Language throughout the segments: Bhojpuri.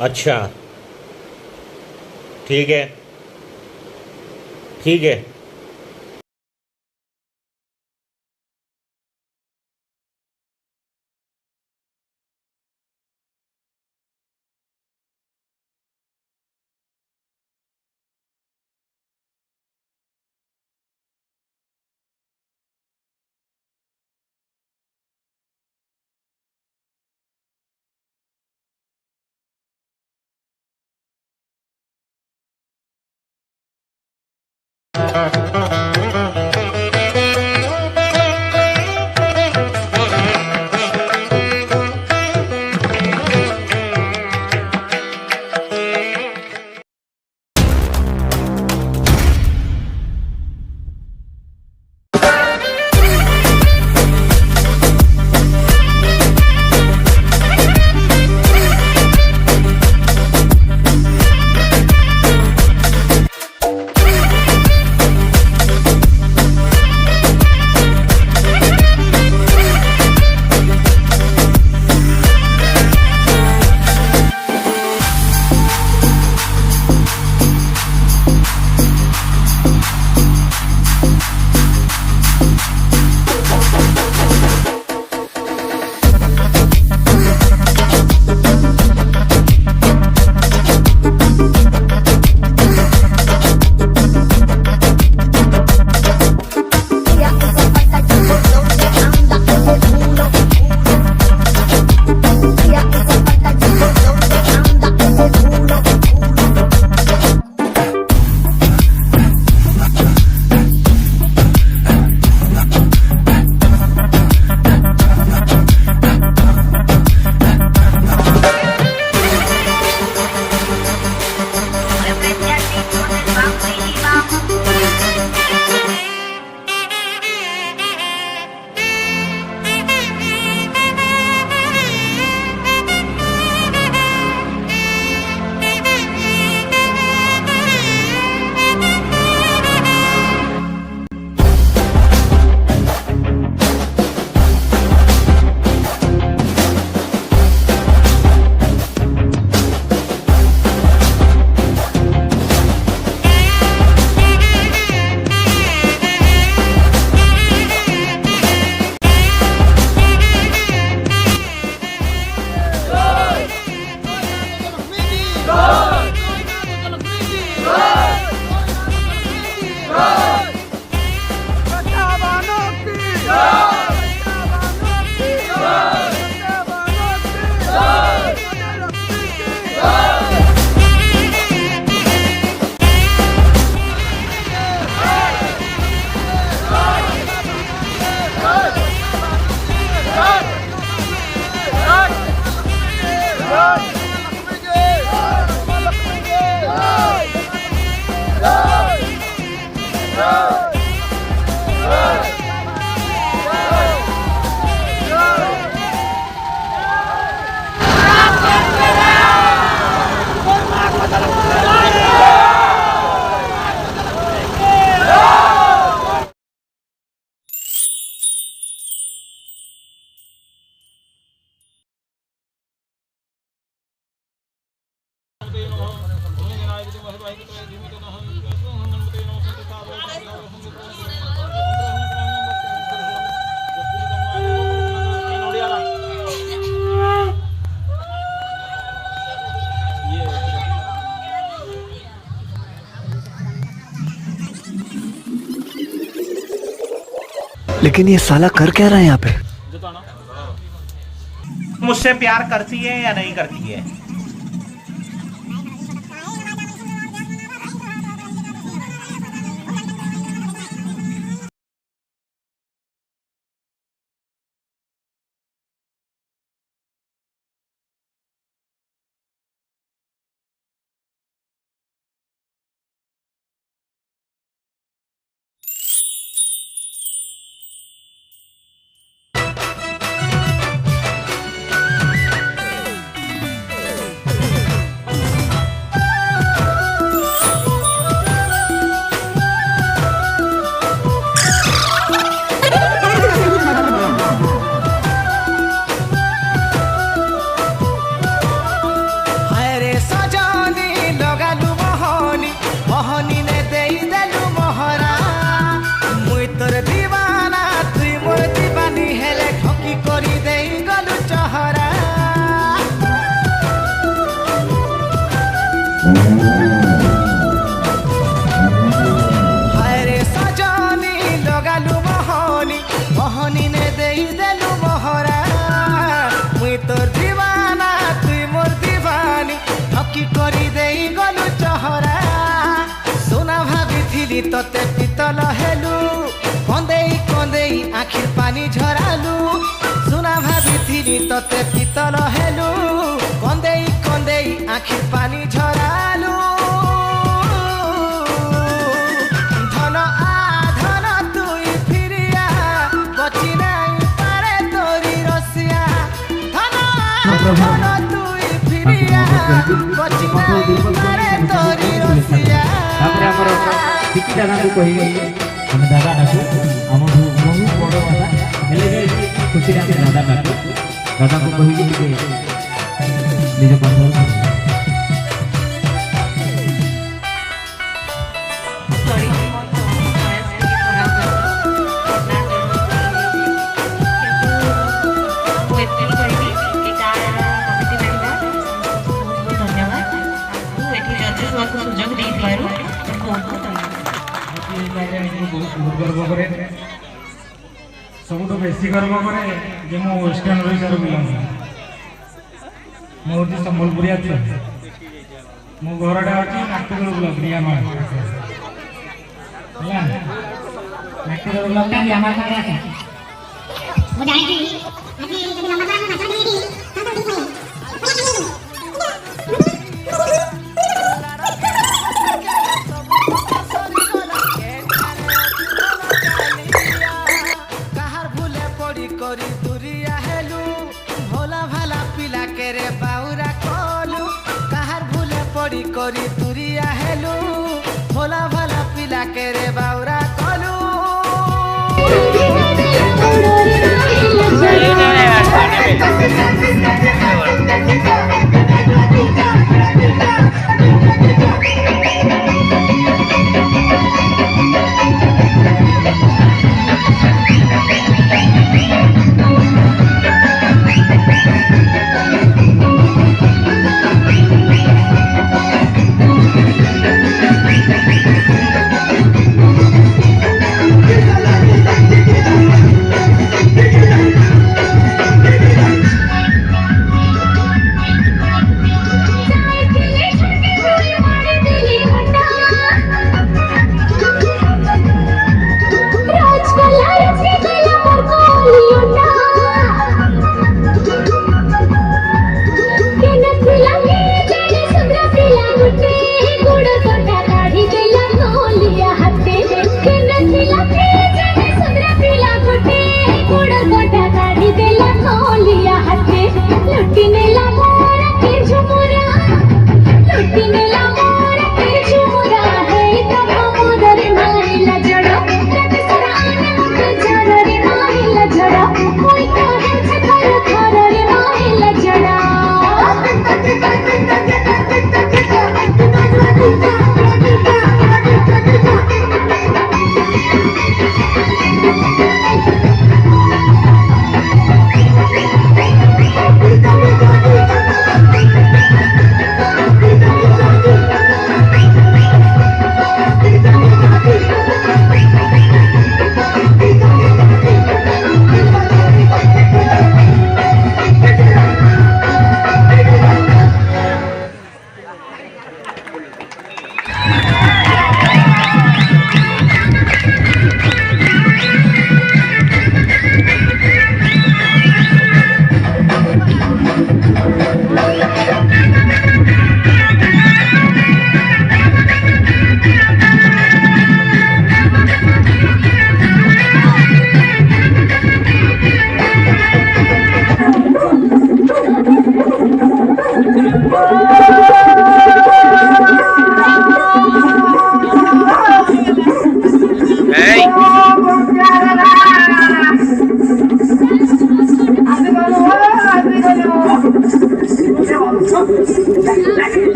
अच्छा। ठीक है। ठीक है। लेकिन ये साला कर क्या रहा है यहाँ पे? मुझसे प्यार करती है या नहीं करती है? की करी देई गलु चहरा सोना भाभी तोते पितल हेलु कंदेई कंदेई आखिर पानी झरालु सोना भाभी तोते पितल हेलु कंदेई कंदेई आखिर पानी झरालु धन आ धन तुई फिरिया बची नहीं पारे तोरी रसिया धन आ धन तुई फिरिया बची नहीं पारे तोरी रसिया टिकी दादा को कही हम दादा डाकू आम बहुत बड़ कथा हेले खुशी दादा डाकू दादा को कही निज पाठ गर्व करे सब बेसी गर्व करे जे मो वेस्टर्न ओडिशा बिलंग मोर संबलपुरिया छे मो घरटा अछि नागपुर ब्लॉक नियामा होला नागपुर ब्लॉक का नियामा का है वो जाने की अभी जब लंबा ना ना देगी तो दिखाई करी तुरिया हेलु भोला भला पिला के रे बाउरा कलु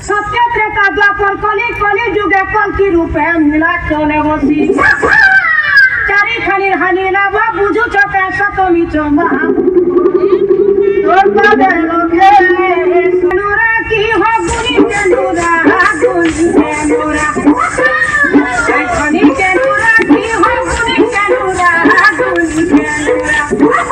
सत्य त्रेता द्वापर कली कली जुगे पंक्ति रूपे मिला चले बसी चारि खानी हानि लाभ बुझु चपे सतमी चमा तोर पादे लोके सुनुरा की हो गुनी के नूरा गुनी के नूरा खानी के नूरा की हो गुनी के नूरा गुनी के नूरा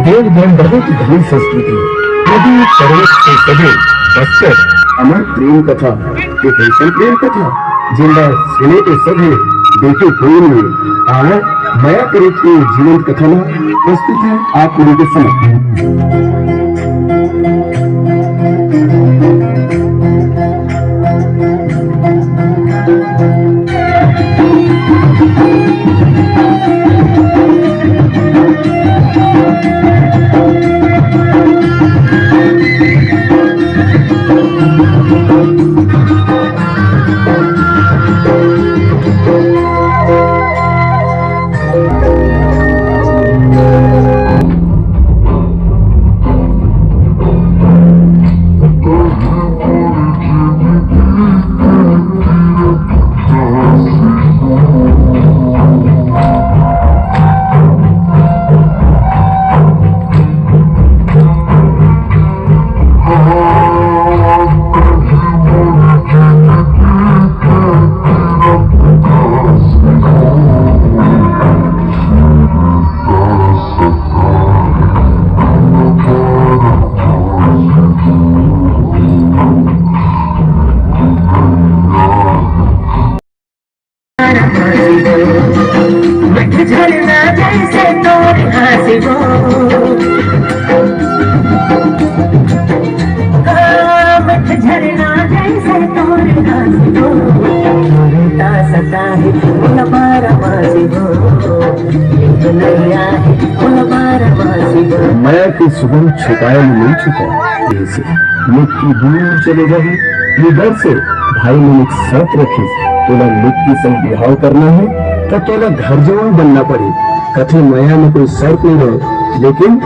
देव में बहुत धनी संस्कृति नदी पर्वत से सजे बसकर अमर प्रेम कथा के कैसन प्रेम कथा जिंदा सुने तो सजे देखे कोई नहीं आवर माया करे के जीवन कथा में प्रस्तुत है आप लोगों के समक्ष। माया की सुगंध छुपाया नहीं छुपा से मिट्टी दूर चले गए ये डर से भाई ने एक शर्त रखी तोला मिट्टी संग बिहाव करना है तो तोला घर जवान बनना पड़े कथे माया में कोई शर्त नहीं रहे लेकिन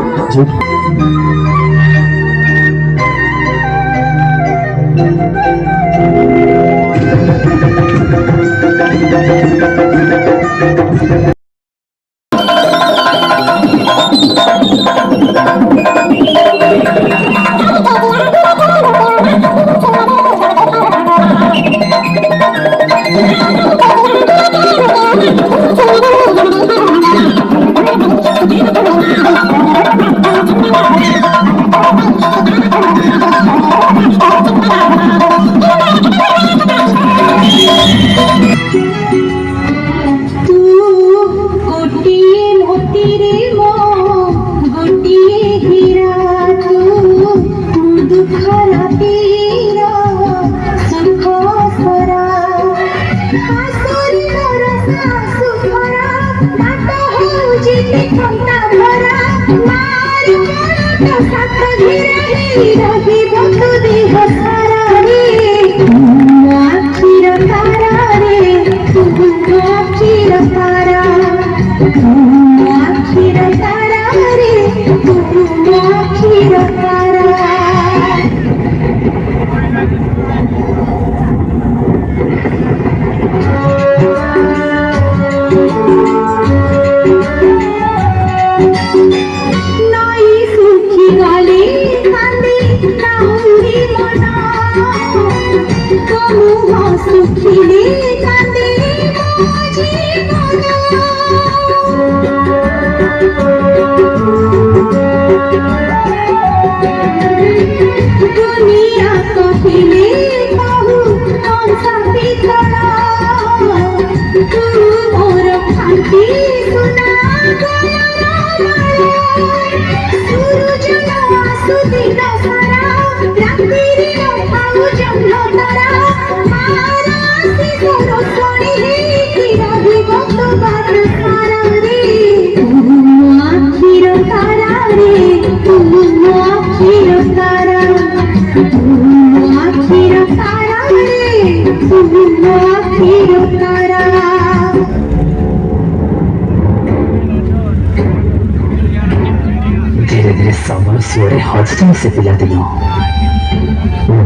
सिरे हजम से पिला दिन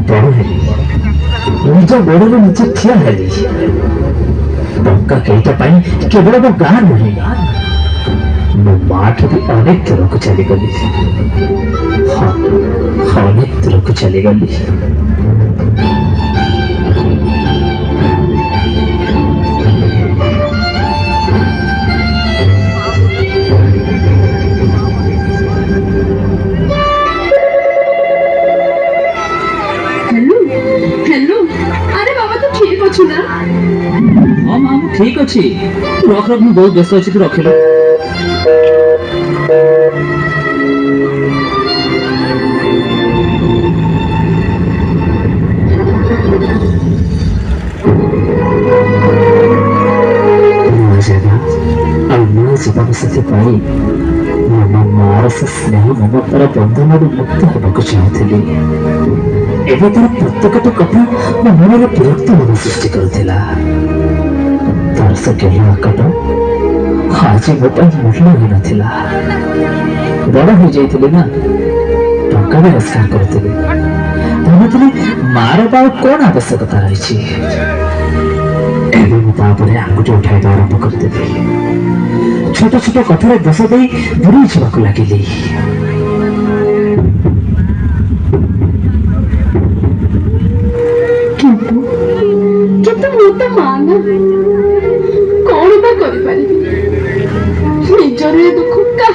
बड़ हेली निज गोड़े निजे ठिया हेली टंका कईटा केवल मो गाँ नुहे मो माँ भी अनेक दूर को चलीगली हाँ अनेक दूर को चलीगली हाँ माँ ठीक अच्छी रख रख बहुत व्यस्त अच्छी तू रख लो जीवन साथी मार से स्नेह ममतार बंधन मुक्त होगा चाहूली एवं तार प्रत्येक कथा मो मन में विरक्त मन सृष्टि करुला तार से गेला आकाट आज मो मूल्य ही नाला बड़ हो जाइए ना टंका भी रोजगार करुली भावुली मार कौन आवश्यकता रही आंगुठी उठाई आरंभ करदेली छोट छोट कथार दोष दे दूरी जावाक लगिली किंतु मु तो मान कौन बा करि निजर दुख क्या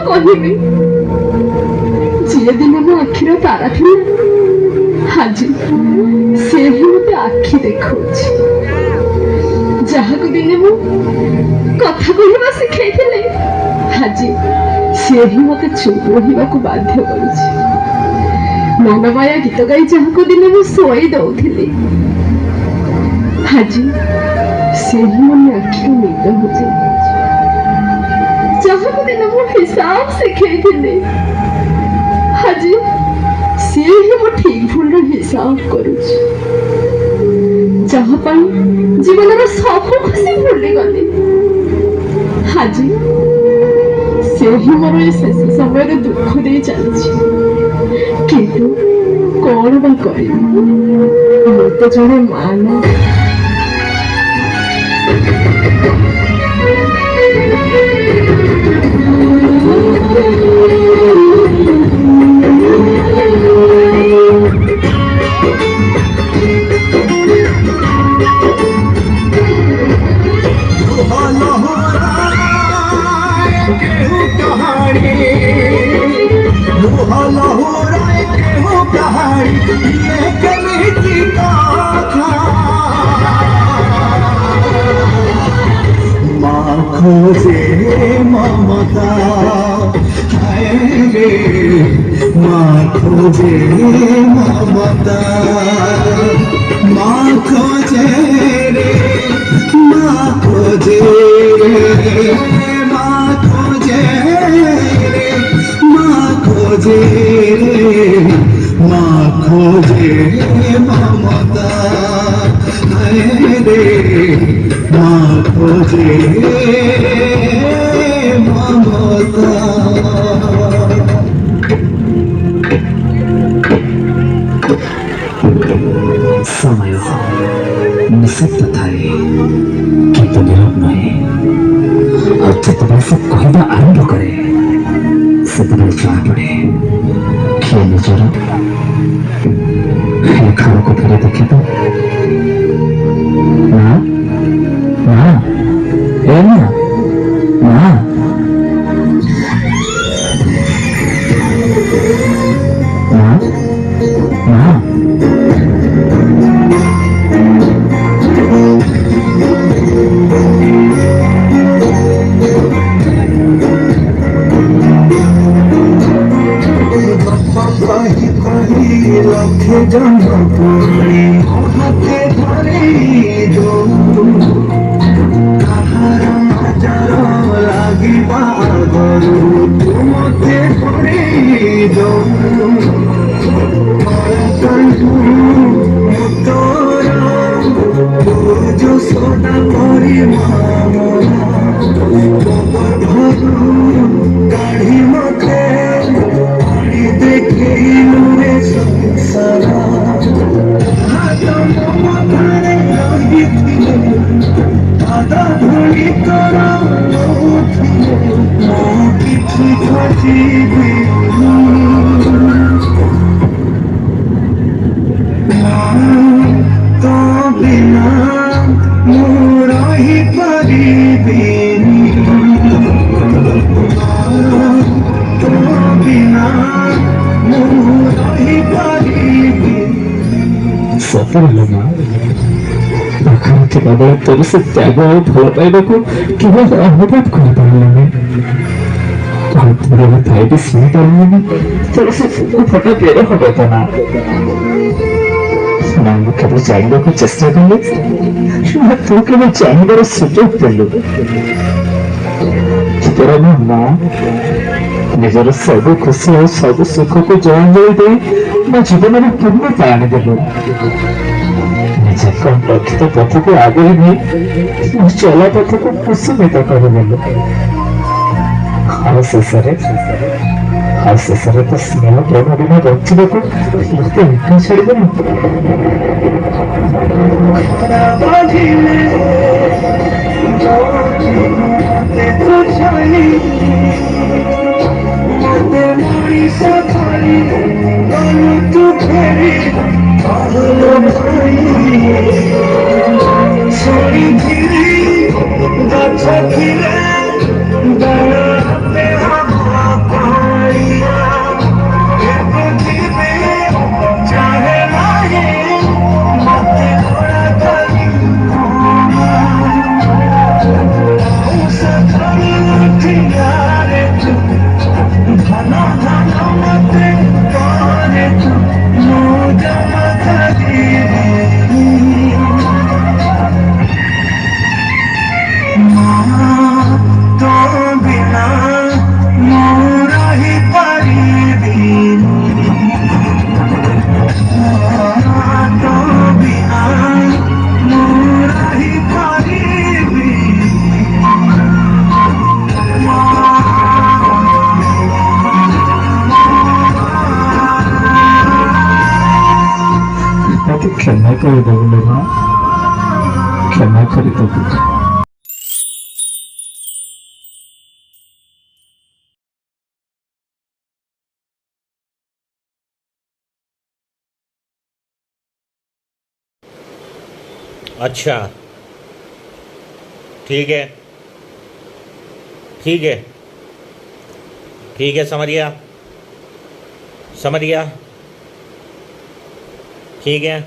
कहबी जे दिन मो आखिर तारा थी आज से ही मत आखि देखा जहाँ को दिने मु कथा कहवा शिखाई आज से ही मत चुप रहा बाध्य कर मनमाया गीत गाई जहाँ को दिने मु शोई दौली आज से ही मन आखि निद हो जाए जहाँ को दिन मु हिसाब शिखाई आज से ही मो ठीक भूल हिसाब करुच जहाँ जीवन सब खुशी भूली गली आज से ही मोर शेष समय दुख दे चलती किंतु कौन बा करी तो जड़े मान खोजे ममता रे माँ खोजे ममता माँ खोजे रे माँ खोजे माँ खोजे रे माँ खोजे रे माँ खोजे ममता रे माँ खोजे ममता समय निशब्द थाए किंतु नीरव नहे और जितने से कहवा आरंभ करे से जना पड़े किए निजर खाना को फेरे देखे तो माँ माँ ए माँ माँ माँ माँ लखे जन पुरी हाथे धरे जो कहार नजर लागिबा गरु तुमते धरे जो तोरा जो सोना परी मामला काढ़ी मते सफल लगा केवल तोर से त्याग और भल पाइबाकू केवल अनुभव कर पारलानी और तोर भाई भी सुन पारलानी तोर से फटा पेड़ हटो तो ना मैं केवल जानने को चेष्टा करूँ तू केवल जानवर सुजोग देलु तेरा मां निजर सब खुशी और सब सुख को जान दे मैं जीवन में पूर्ण पाने देलु निजे कम लक्षित पथ को आगे नहीं चला पथ को कुसुमित कर देलु शेषरे तो स्नेह प्रेम बिना बंचिबा को मते एका छाड़बेनी क्षमा कर दो मां क्षमा कर दो अच्छा ठीक है ठीक है ठीक है समझ गया ठीक है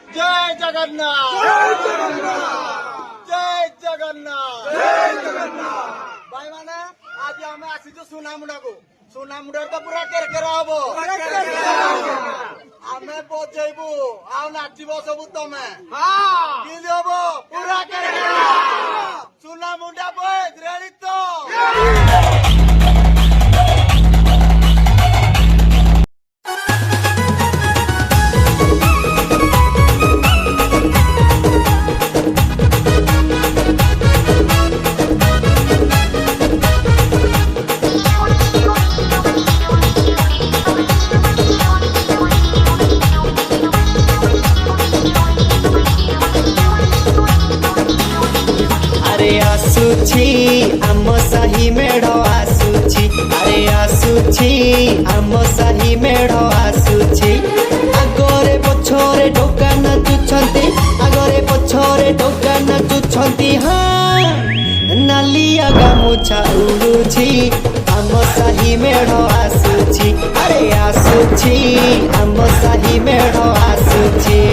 जय जगन्नाथ जय जगन्नाथ जय जगन्नाथ जय जगन्नाथ भाई माने आज हमें आसीजु सुनामुडा को सुनामुडा तो पूरा केरकेरा हबो हमें बजेबू आ नाचिबो सब तमे हां की देबो पूरा केरकेरा सुनामुडा बज रेडी तो आम साही मेढ़ आसुची अरे आसुची आम साही मेढ़ आसुची आगरे पछरे डोका नाचुछंती आगरे पछरे डोका नाचुछंती हाँ नालिया गामुछा उड़ुची आम साही मेढ़ आसुची अरे आसुची आम साही मेढ़ आसुची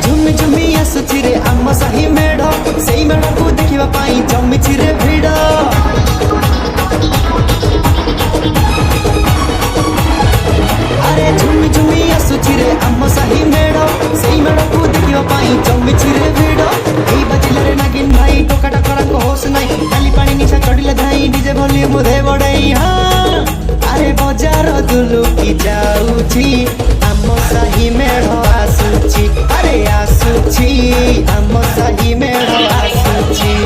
झुमी झुमी आसुची रे आम साही मेढ़ सेई मेढ़ को देखिबा पाई जमिछि रे भिड़ अरे झुमी झुमी आसुची रे आम साही मेढ़ सेई मेढ़ को देखिबा पाई जमिछि रे भिड़ एई बाजिले रे नागिन भाई टोका टकरा को होश नाही आम साही मेढ़ आसुची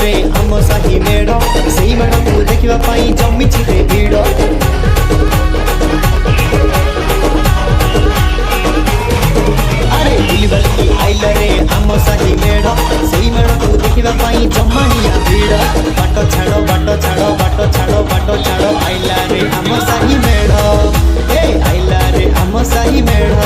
रे आम साही मेढ़ से मेढ़ को देखा जमीची रे भीड़ अरे बुलबुल आइल रे आम साही मेढ़ से मेढ़ को देखा जमानिया भीड़ बाट छाड़ बाट छाड़ बाट छाड़ बाट छाड़ आइला रे आम साही मेढ़ ए आइला रे आम साही मेढ़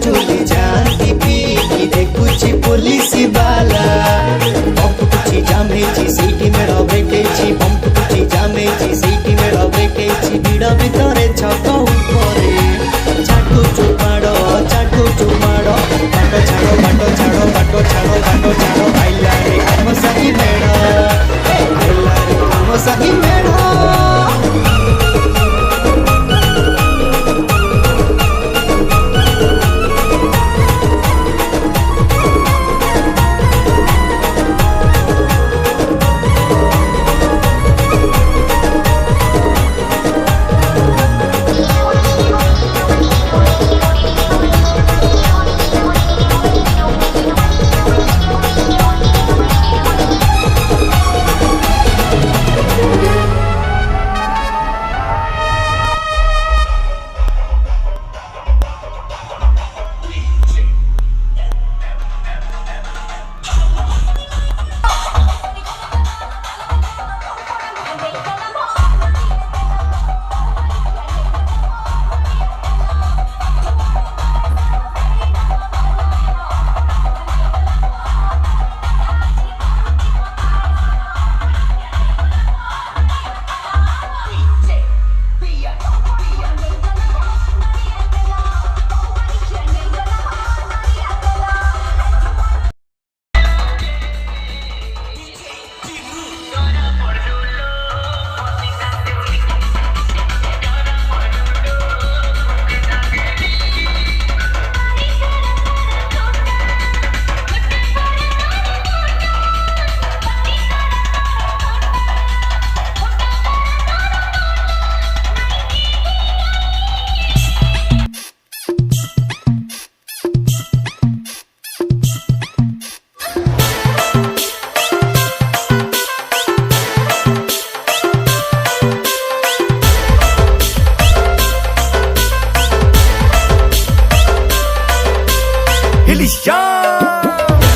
झूली जाती पी देखुची पुलिस बाला बंपुची जामेची सीटी में रबेटेची बंपुची जामेची सीटी में रबेटेची भिड़ भितरे छक उपरे चाटू चुमाड़ो बाटो छाड़ो बाटो छाड़ो बाटो छाड़ो बाटो छाड़ो आइला रे आम साही मेढ़ आइला रे आम साही मेढ़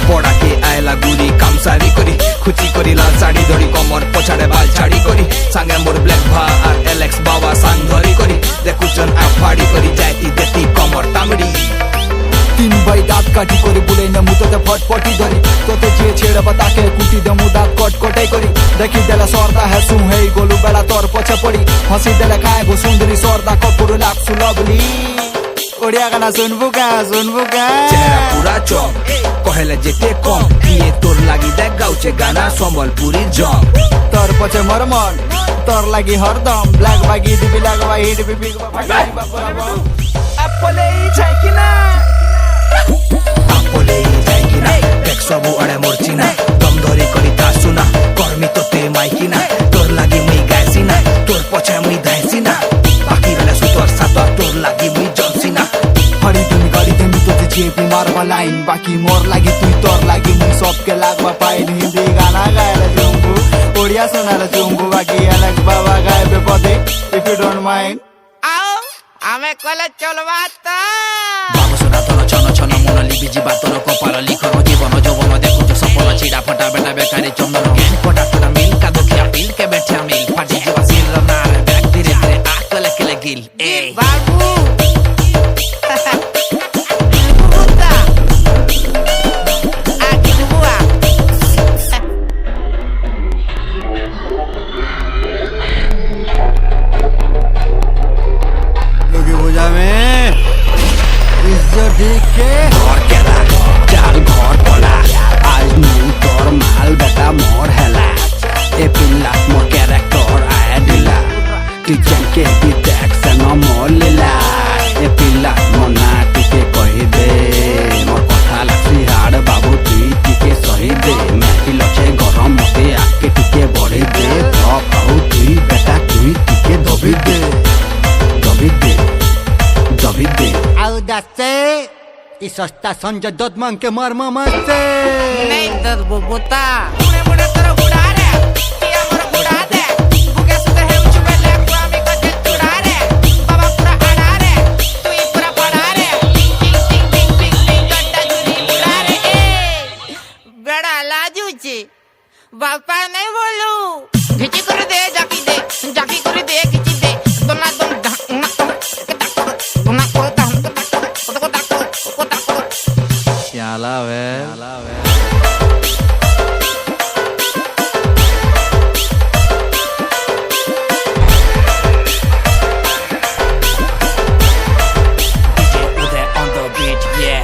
पड़ाके आयला गुरी कामसारी करी खुची करी लाल साड़ी धरी कमर पछाड़े बाल छाड़ी करी सांगे मोर ब्लैक भा और एलेक्स बाबा सांग धरी करी देखुचन आ फाड़ी करी जाती देती कमर तामड़ी तीन भाई दाँत काटी करी बुले न मुतते फटफटी धरी तोते जे छेड़ बताके कुटी दे मुदा कटकटाई करी देखी देला सरदा है सु हे गोलू बेला तोर पछे पड़ी हंसी देला खाए गो सुंदरी सरदा कपूर लाक्सु लवली ओडिया गाना सुनबू का चेहरा पूरा चौक कहले जेते कम किए तोर लागी देख गाउचे गाना संबलपुरी जम तोर पछे मोर मन तोर लागी हरदम ब्लैक बागी दिबी लागवा हिट बिबी आपले छैकिना देख सबु अड़े मोर चिना दम धरी करी ता सुना कर्मी तोते माइकिना तोर लागी बाकी मोर लागी तुई तोर लागी मुई सबके लागबा पाइल हिंदी गाना गायला चुंगू ओडिया सुनाला चुंगू बाकी एलेक्स बाबा गायबे पदे इफ यू डोंट माइंड आओ आमे कले चलबा त बाबू सुना तोर छन छन मन लिबि जिबा तोर कपाल लिखन जीवन जौवन देखुछ सपन छिड़ा फटा बेटा बेकारी चंदन ज्ञान पटा तोरा मिल का दुखिया दिल के बैठा मिल फाटी जीवा सिल नार बैक धीरे धीरे आकल के गिल ए बाबू और केला चाल घर कोला आज नहीं तोर माल बेटा मोर हेला ए पिल्ला मोर कैरेक्टर आया दिला किचन के भी टैक्स न मोर लीला ए पिल्ला मोर ना टिके कहि दे मोर कथा लासी हाड़ बाबू तुई टिके सही दे मैं लचे गरम मते आके टिके बढ़ी दे कहू तुई बेटा तुई टिके दबी दे दबी दे दबी दे आउ दासे ई सस्ता संजय दत्त मांग के मार मामा से नहीं दर बुबुता मुने मुने तोर गुडा रे किया मोर गुडा दे बुके सुते है उच बेले पुरामी को दिल चुरा रे बाबा पूरा आड़ा रे तू ही पूरा पड़ा रे टिंग टिंग टिंग टिंग टिंग टिंग गड्डा जुरी मुड़ा रे ए बड़ा लाजू छी बापा नहीं बोलू घिची कर दे जाकी कर दे खिची दे दोना दम दोना को ता Yala ve. On the beat, yeah.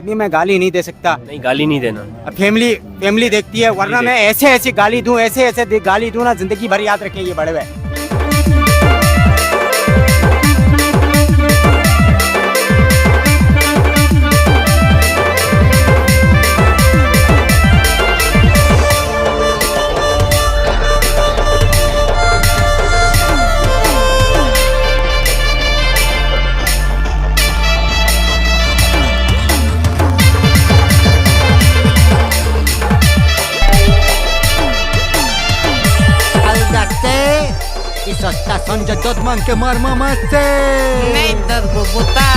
नहीं मैं गाली नहीं दे सकता। नहीं गाली नहीं देना। अब फैमिली देखती है, वरना मैं ऐसे गाली दूं, ऐसे गाली दूं ना, जिंदगी भर याद रखें ये बड़े हुए। सस्ता संजय दत्त मांग के मार मामा से नहीं दर बुबुता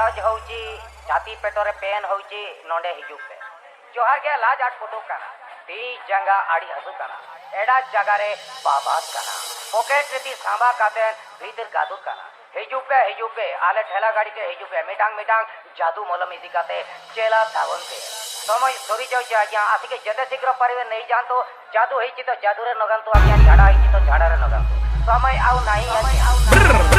दर्ज होउची छाती पेटरे पेन होउची नोंडे हिजू पे जोहार के लाज आट फोटो काना ती जंगा आड़ी हसु काना एडा जगारे बाबात काना पॉकेट रीति सांबा काते भीतर गादू काना हिजू पे आले ठेला गाड़ी के हिजू पे मिटांग मिटांग जादू मलम इसी काते चेला धावन पे समय सरी जाउची आज्ञा आसी के जते शीघ्र परिवे नहीं जानतो जादू होइची तो जादू रे नगंतु आज्ञा झाड़ा होइची तो झाड़ा रे नगंतु समय आउ नहीं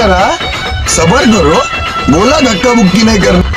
जरा सबर करो, बोला धक्का मुक्की नहीं करना।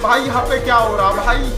भाई यहाँ पे क्या हो रहा भाई?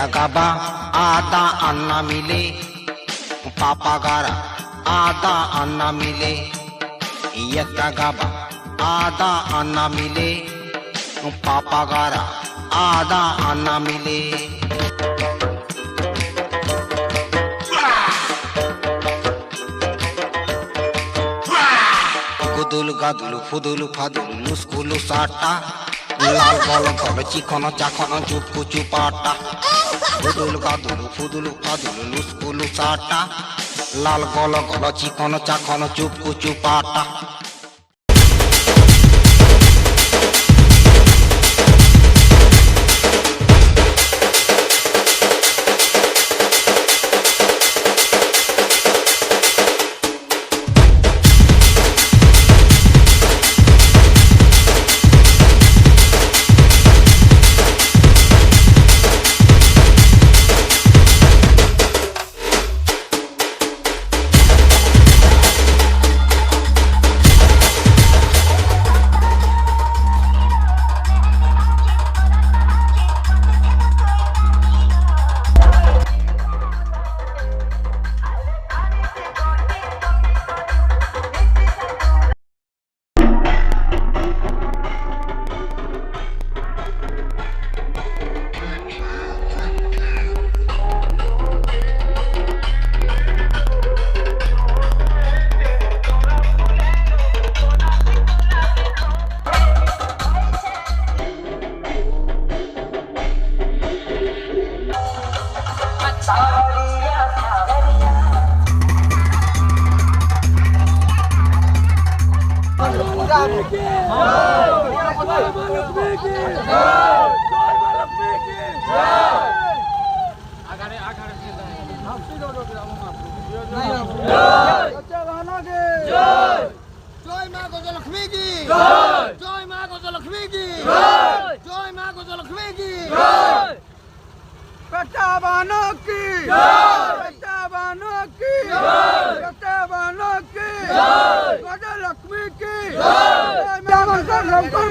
Gaba ada anna mile papa gara ada anna mile gaba ada anna mile papa gara ada anna mile gudul gadul fudul fadul luskulu sata লাল গল গল চিকন চাকন চুপকু চুপাটা ফুদুল গাদুল ফুদুল ফাদুল লুসকুলু চাটা লাল গল গল চিকন চাকন চুপকু চুপাটা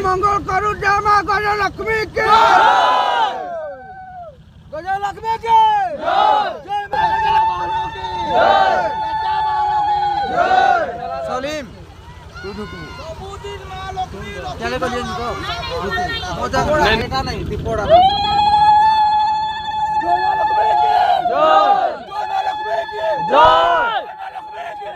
मंगल करू जय मां गजलक्ष्मी की गजलक्ष्मी की जय मां गजलक्ष्मी की सलीम सबुदिन मां लक्ष्मी चले को दिन को मजा बेटा नहीं दीपोड़ा जय मां लक्ष्मी की जय मां लक्ष्मी की जय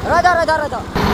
राजा राजा राजा